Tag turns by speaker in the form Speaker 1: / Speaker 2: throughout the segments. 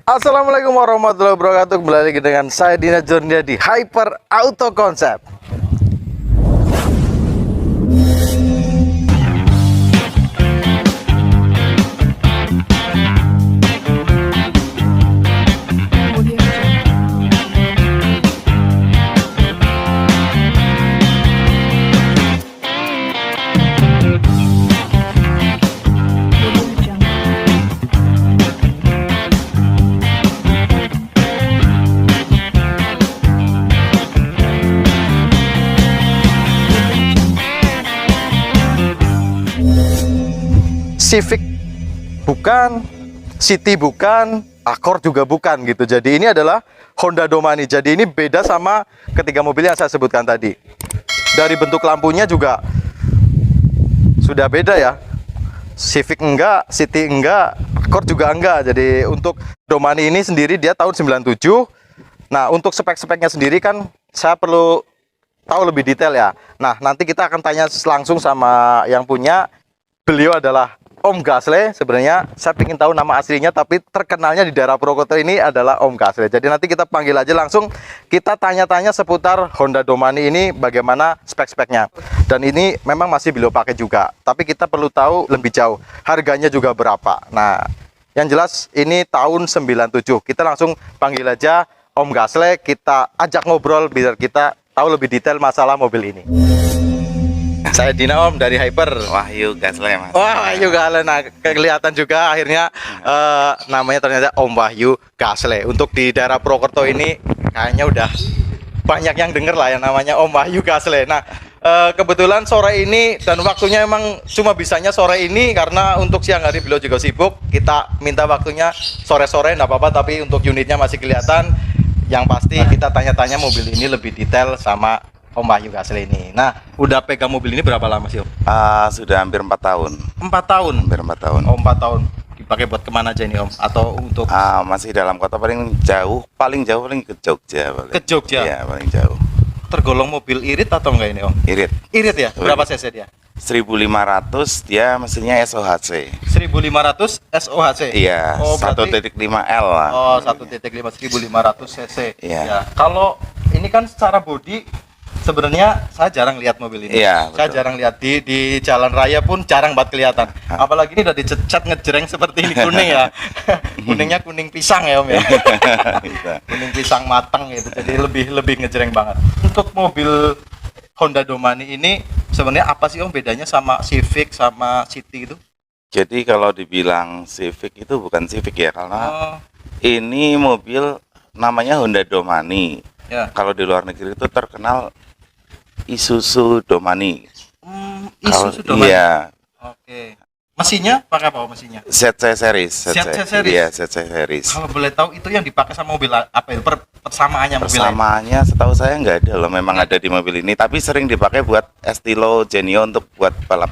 Speaker 1: Assalamualaikum warahmatullahi wabarakatuh. Kembali lagi dengan saya Dina Jornia di Hyper Auto Concept. Civic bukan, City bukan, Accord juga bukan gitu. Jadi ini adalah Honda Domani. Jadi ini beda sama ketiga mobil yang saya sebutkan tadi. Dari bentuk lampunya juga sudah beda ya. Civic enggak, City enggak, Accord juga enggak. Jadi untuk Domani ini sendiri dia tahun 97. Nah, untuk spek-speknya sendiri kan saya perlu tahu lebih detail ya. Nah, nanti kita akan tanya langsung sama yang punya. Beliau adalah Om Gasle. Sebenarnya saya ingin tahu nama aslinya, tapi terkenalnya di daerah Purwokerto ini adalah Om Gasle. Jadi nanti kita panggil aja langsung, kita tanya-tanya seputar Honda Domani ini bagaimana spek-speknya. Dan ini memang masih beliau pakai juga, tapi kita perlu tahu lebih jauh harganya juga berapa. Nah, yang jelas ini tahun 97. Kita langsung panggil aja Om Gasle, kita ajak ngobrol biar kita tahu lebih detail masalah mobil ini. Saya Dina Om dari Hyper.
Speaker 2: Wahyu Gasle Mas.
Speaker 1: Wah, Wahyu Gasle. Nah, kelihatan juga akhirnya namanya ternyata Om Wahyu Gasle. Untuk di daerah Purwokerto ini kayaknya udah banyak yang denger lah yang namanya Om Wahyu Gasle. Nah, kebetulan sore ini dan waktunya emang cuma bisanya sore ini karena untuk siang hari beliau juga sibuk. Kita minta waktunya sore-sore enggak apa-apa, tapi untuk unitnya masih kelihatan. Yang pasti kita tanya-tanya mobil ini lebih detail sama Om Wahyu Gasle ini. Nah, udah pegang mobil ini berapa lama sih Om?
Speaker 2: Sudah hampir 4 tahun.
Speaker 1: 4 tahun?
Speaker 2: Hampir 4 tahun.
Speaker 1: Oh, 4 tahun. Dipakai buat kemana aja ini Om? Atau untuk?
Speaker 2: Masih dalam kota, paling jauh paling ke Jogja.
Speaker 1: Ke Jogja?
Speaker 2: Iya, paling jauh.
Speaker 1: Tergolong mobil irit atau enggak ini Om?
Speaker 2: Irit.
Speaker 1: Irit ya? Berapa cc dia?
Speaker 2: 1500, dia mesinnya SOHC.
Speaker 1: 1500 SOHC?
Speaker 2: Iya,
Speaker 1: oh,
Speaker 2: 1.5L lah.
Speaker 1: Oh, 1.5, 1500 cc.
Speaker 2: Iya.
Speaker 1: Ya. Kalau ini kan secara bodi, sebenarnya saya jarang lihat mobil ini.
Speaker 2: Iya,
Speaker 1: saya jarang lihat di jalan raya pun jarang banget kelihatan. Apalagi ini udah dicat ngejreng seperti ini, kuning ya. Kuningnya kuning pisang ya Om ya. Kuning pisang matang gitu. Jadi lebih ngejreng banget. Untuk mobil Honda Domani ini sebenarnya apa sih Om bedanya sama Civic sama City itu?
Speaker 2: Jadi kalau dibilang Civic itu bukan Civic ya, karena ini mobil namanya Honda Domani.
Speaker 1: Ya.
Speaker 2: Kalau di luar negeri itu terkenal Isuzu Domani.
Speaker 1: Isuzu Domani.
Speaker 2: Iya.
Speaker 1: Oke. Mesinnya pakai apa mesinnya?
Speaker 2: ZC series.
Speaker 1: ZC series.
Speaker 2: Iya, ZC series.
Speaker 1: Kalau boleh tahu itu yang dipakai sama mobil apa itu? Persamaannya mobil.
Speaker 2: Persamaannya setahu saya nggak ada loh, memang ada di mobil ini, tapi sering dipakai buat Estilo Genio untuk buat balap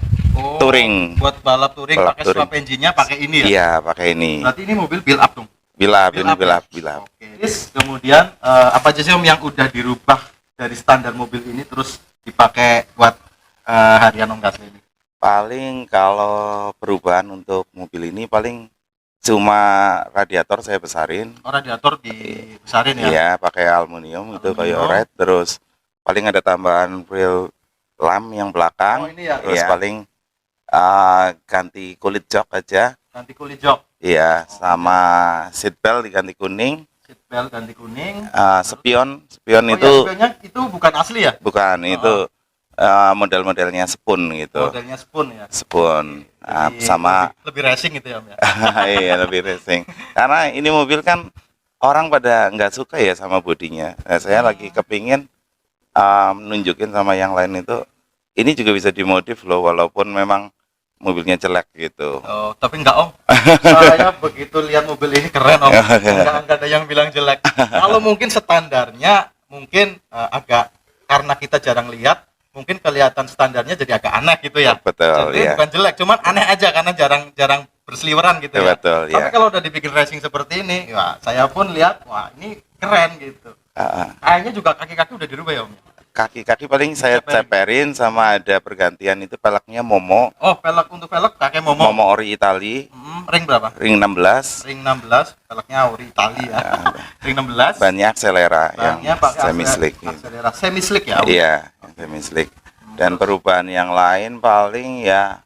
Speaker 2: touring.
Speaker 1: Buat balap touring pakai swap engine-nya pakai ini ya?
Speaker 2: Iya, pakai ini.
Speaker 1: Berarti ini mobil build up dong.
Speaker 2: Build up.
Speaker 1: Oke. Terus kemudian apa aja sih Om yang udah dirubah dari standar mobil ini terus dipakai buat harian Om Gasle ini?
Speaker 2: Paling kalau perubahan untuk mobil ini paling cuma radiator saya besarin.
Speaker 1: Oh, radiator dibesarin ya?
Speaker 2: Iya, pakai aluminium itu kayak red. Terus paling ada tambahan grill lamp yang belakang.
Speaker 1: Oh, ini ya?
Speaker 2: Terus
Speaker 1: iya.
Speaker 2: paling ganti kulit jok aja.
Speaker 1: Ganti kulit jok.
Speaker 2: Iya, sama seat belt diganti kuning.
Speaker 1: Seat belt ganti kuning.
Speaker 2: Spion itu.
Speaker 1: Ya, spionnya itu bukan asli ya?
Speaker 2: Bukan, itu model-modelnya Spoon gitu.
Speaker 1: Modelnya Spoon ya.
Speaker 2: Spoon.
Speaker 1: Jadi
Speaker 2: Sama
Speaker 1: lebih racing gitu ya Om ya.
Speaker 2: iya, lebih racing. Karena ini mobil kan orang pada nggak suka ya sama bodinya. Nah, saya lagi kepingin nunjukin sama yang lain itu ini juga bisa dimodif loh, walaupun memang mobilnya jelek gitu.
Speaker 1: Oh, tapi enggak Om. Saya begitu lihat mobil ini keren Om. Enggak ada yang bilang jelek. Kalau mungkin standarnya mungkin agak, karena kita jarang lihat, mungkin kelihatan standarnya jadi agak aneh gitu ya.
Speaker 2: Betul.
Speaker 1: Jadi
Speaker 2: ya.
Speaker 1: bukan jelek, cuman aneh aja karena jarang berseliweran gitu ya.
Speaker 2: Betul.
Speaker 1: Tapi
Speaker 2: Ya.
Speaker 1: kalau udah dibikin racing seperti ini, ya saya pun lihat, wah ini keren gitu. Kayaknya juga kaki-kaki udah dirubah ya Om.
Speaker 2: kaki-kaki paling saya ceperin sama ada pergantian itu peleknya Momo.
Speaker 1: Oh, pelek untuk pelek pakai Momo.
Speaker 2: Momo ori Itali.
Speaker 1: Ring berapa?
Speaker 2: Ring 16.
Speaker 1: Ring 16, peleknya ori Itali ya. Ring 16.
Speaker 2: Bannya Axelera
Speaker 1: Bannya
Speaker 2: yang
Speaker 1: pakai
Speaker 2: semi slick.
Speaker 1: Axelera semi slick ya.
Speaker 2: Iya, yang semi slick. Dan perubahan yang lain paling ya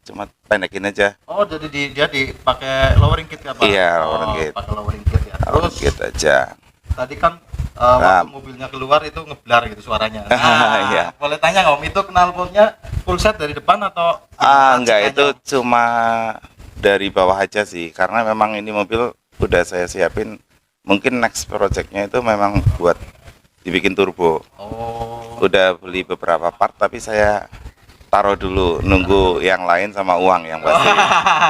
Speaker 2: cuma pendekin aja.
Speaker 1: Oh, jadi dia dipakai lowering kit ya, Pak?
Speaker 2: Iya, lowering kit.
Speaker 1: Pakai lowering kit ya.
Speaker 2: Terus
Speaker 1: Terus
Speaker 2: gitu aja.
Speaker 1: tadi kan waktu mobilnya keluar itu ngeblar gitu suaranya. Nah,
Speaker 2: Iya.
Speaker 1: boleh tanya nggak Om, itu knalpotnya full set dari depan atau
Speaker 2: Enggak, itu cuma dari bawah aja sih, karena memang ini mobil udah saya siapin. Mungkin next projectnya itu memang buat dibikin turbo.
Speaker 1: Oh.
Speaker 2: Udah beli beberapa part, tapi saya taruh dulu nunggu yang lain sama uang yang pasti.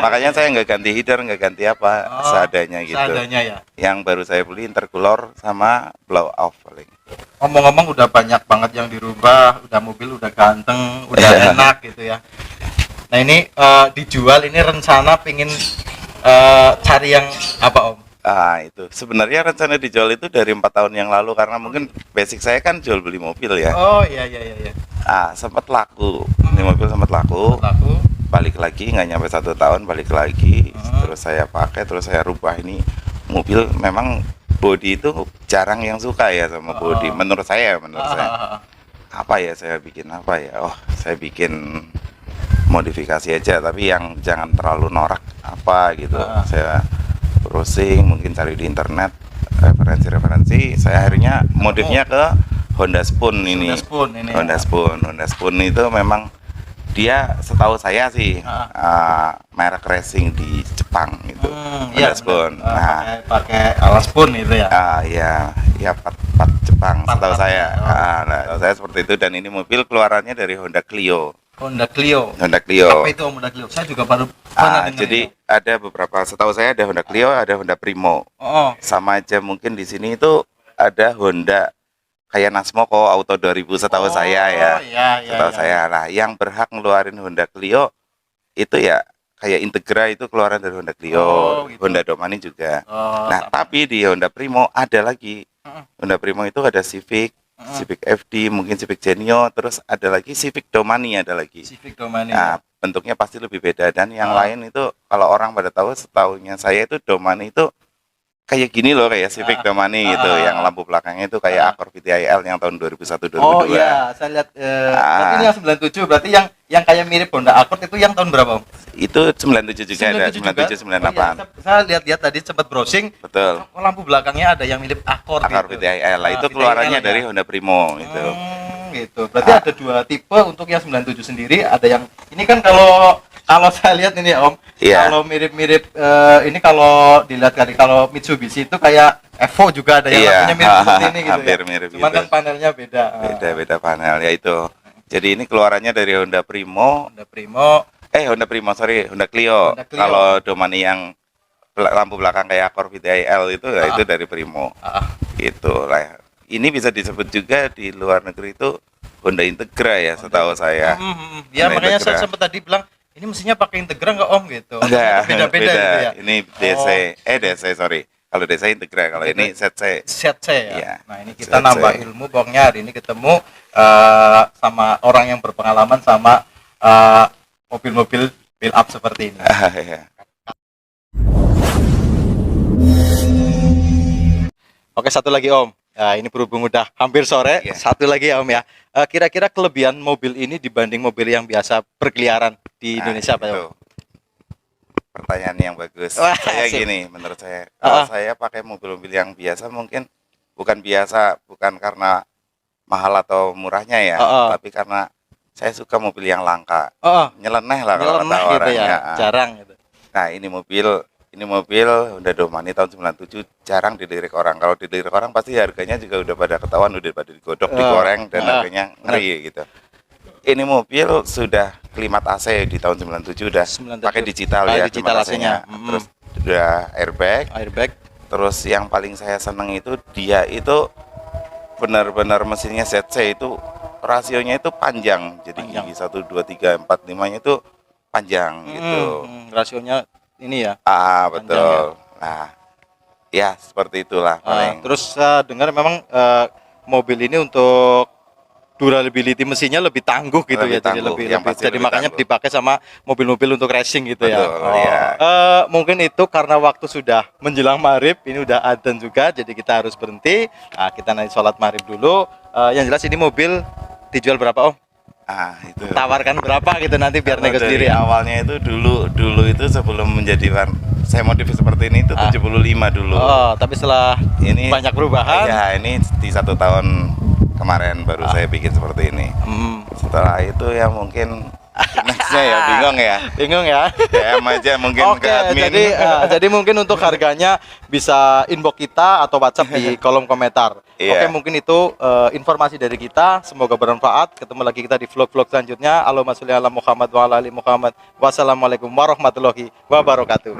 Speaker 2: Makanya saya nggak ganti header, nggak ganti apa, seadanya gitu.
Speaker 1: Seadanya ya.
Speaker 2: Yang baru saya beli intercooler sama blow off paling.
Speaker 1: Ngomong-ngomong udah banyak banget yang dirubah, udah mobil udah ganteng, udah enak gitu ya. Nah ini dijual, ini rencana pingin cari yang apa Om?
Speaker 2: Itu sebenarnya rencana dijual itu dari 4 tahun yang lalu, karena mungkin basic saya kan jual beli mobil ya.
Speaker 1: Oh iya.
Speaker 2: Sempat laku, ini mobil sempat laku. Balik lagi nggak nyampe 1 tahun, balik lagi. Terus saya pakai, terus saya rubah. Ini mobil memang body itu jarang yang suka ya sama body. Menurut saya. Apa ya saya bikin apa ya? Oh, saya bikin modifikasi aja, tapi yang jangan terlalu norak apa gitu. Saya browsing, mungkin cari di internet referensi. Saya akhirnya modifnya ke Honda Spoon ini. Honda Spoon itu memang dia setahu saya sih merek racing di Jepang itu. Honda Spoon.
Speaker 1: Pakai alas Spoon itu ya.
Speaker 2: Ya part Jepang setahu saya. Nah, saya seperti itu, dan ini mobil keluarannya dari Honda Clio.
Speaker 1: Honda Clio.
Speaker 2: Apa
Speaker 1: itu Honda Clio? Saya juga baru pernah dengar.
Speaker 2: Jadi ada beberapa, setahu saya ada Honda Clio, ada Honda Primo. Sama aja mungkin di sini itu ada Honda kayak Nasmoko Auto 2000 setahu saya ya. Setahu saya. Nah, yang berhak ngeluarin Honda Clio itu ya kayak Integra itu keluaran dari Honda Clio, gitu. Honda Domani juga. Tapi di Honda Primo ada lagi. Honda Primo itu ada Civic FD, mungkin Civic Genio, terus ada lagi Civic Domani ada lagi. Nah, bentuknya pasti lebih beda, dan yang lain itu kalau orang pada tahu, setahunya saya itu Domani itu kayak gini loh, kayak Civic Domani gitu, yang lampu belakangnya itu kayak Accord VTIL yang tahun 2001 2002.
Speaker 1: Oh iya, saya lihat berarti ini yang 97, berarti yang kayak mirip Honda Accord itu yang tahun berapa Om?
Speaker 2: Itu 97 juga ada, 97 98.
Speaker 1: Saya lihat tadi sempat browsing.
Speaker 2: Betul.
Speaker 1: Lampu belakangnya ada yang mirip Accord
Speaker 2: gitu. VTIL. Itu keluarannya dari Honda Primo itu.
Speaker 1: Gitu. Berarti ada 2 tipe untuk yang 97 sendiri, ada yang ini kan kalau saya lihat ini Om, kalau mirip-mirip ini kalau dilihat tadi, kalau Mitsubishi itu kayak Evo juga ada yang lampunya mirip seperti ini gitu.
Speaker 2: Hampir mirip.
Speaker 1: Cuman kan panelnya beda.
Speaker 2: Beda panel ya itu. Jadi ini keluarannya dari Honda Primo, Honda Clio. Kalau Domani yang lampu belakang kayak Accord VTIL itu ya itu dari Primo. Gitu lah. Ini bisa disebut juga di luar negeri itu Honda Integra ya, setahu saya.
Speaker 1: Ya makanya saya sempat tadi bilang ini mestinya pakai Integra nggak Om gitu. Beda-beda gitu ya.
Speaker 2: Ini DC, sorry. Kalau DC Integra, kalau ini ZC.
Speaker 1: ZC ya. Nah, ini kita nambah ilmu, pokoknya hari ini ketemu sama orang yang berpengalaman sama mobil-mobil build up seperti ini. Oke, satu lagi Om. Nah, ini berhubung udah hampir sore, satu lagi ya Om ya. Kira-kira kelebihan mobil ini dibanding mobil yang biasa berkeliaran di Indonesia apa ya Om?
Speaker 2: Pertanyaan yang bagus. Saya gini, menurut saya, kalau saya pakai mobil-mobil yang biasa mungkin bukan karena mahal atau murahnya ya, tapi karena saya suka mobil yang langka, nyeleneh lah kalau kata orang
Speaker 1: gitu ya, jarang gitu.
Speaker 2: Nah, ini mobil Honda Domani tahun 97 jarang dilirik orang. Kalau dilirik orang pasti harganya juga udah pada ketahuan, udah pada digodok, digoreng, dan harganya ngeri gitu. Ini mobil sudah klimat AC di tahun 97 udah pakai digital ya,
Speaker 1: digital AC-nya.
Speaker 2: Terus udah airbag. Terus yang paling saya seneng itu dia itu benar-benar mesinnya ZC itu rasionya itu panjang. Jadi gigi 1 2 3 4 5-nya itu panjang gitu.
Speaker 1: Rasionya ini ya.
Speaker 2: Betul. Ya. Nah, ya seperti itulah paling.
Speaker 1: Terus dengar memang mobil ini untuk durability mesinnya lebih tangguh gitu
Speaker 2: Lebih
Speaker 1: ya. Jadi
Speaker 2: tangguh,
Speaker 1: lebih,
Speaker 2: yang
Speaker 1: lebih
Speaker 2: pasti
Speaker 1: jadi
Speaker 2: lebih
Speaker 1: makanya
Speaker 2: tangguh.
Speaker 1: dipakai sama mobil-mobil untuk racing gitu ya.
Speaker 2: Betul, iya.
Speaker 1: Mungkin itu karena waktu sudah menjelang maghrib, ini udah adzan juga, jadi kita harus berhenti. Nah, kita nanti sholat maghrib dulu. Yang jelas ini mobil dijual berapa Om?
Speaker 2: Itu.
Speaker 1: Tawarkan berapa gitu nanti biar
Speaker 2: Kalau
Speaker 1: nego
Speaker 2: dari
Speaker 1: sendiri ya.
Speaker 2: awalnya itu dulu itu sebelum menjadi saya modif seperti ini itu 75 dulu.
Speaker 1: Oh, tapi setelah
Speaker 2: Ini
Speaker 1: banyak perubahan.
Speaker 2: Ya, ini di 1 tahun kemarin baru saya bikin seperti ini. Setelah itu ya mungkin nextnya ya bingung ya.
Speaker 1: Bingung ya.
Speaker 2: DM aja mungkin
Speaker 1: Oke,
Speaker 2: ke admin.
Speaker 1: jadi mungkin untuk harganya bisa inbox kita atau WhatsApp di kolom komentar.
Speaker 2: Iya.
Speaker 1: Oke, mungkin itu informasi dari kita. Semoga bermanfaat. Ketemu lagi kita di vlog-vlog selanjutnya. Allahumma sholli ala Muhammad wa ala ali Muhammad. Wassalamualaikum warahmatullahi wabarakatuh.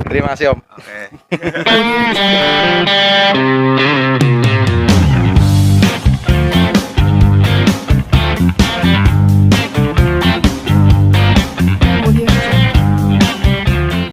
Speaker 1: Terima kasih Om.
Speaker 2: Oke.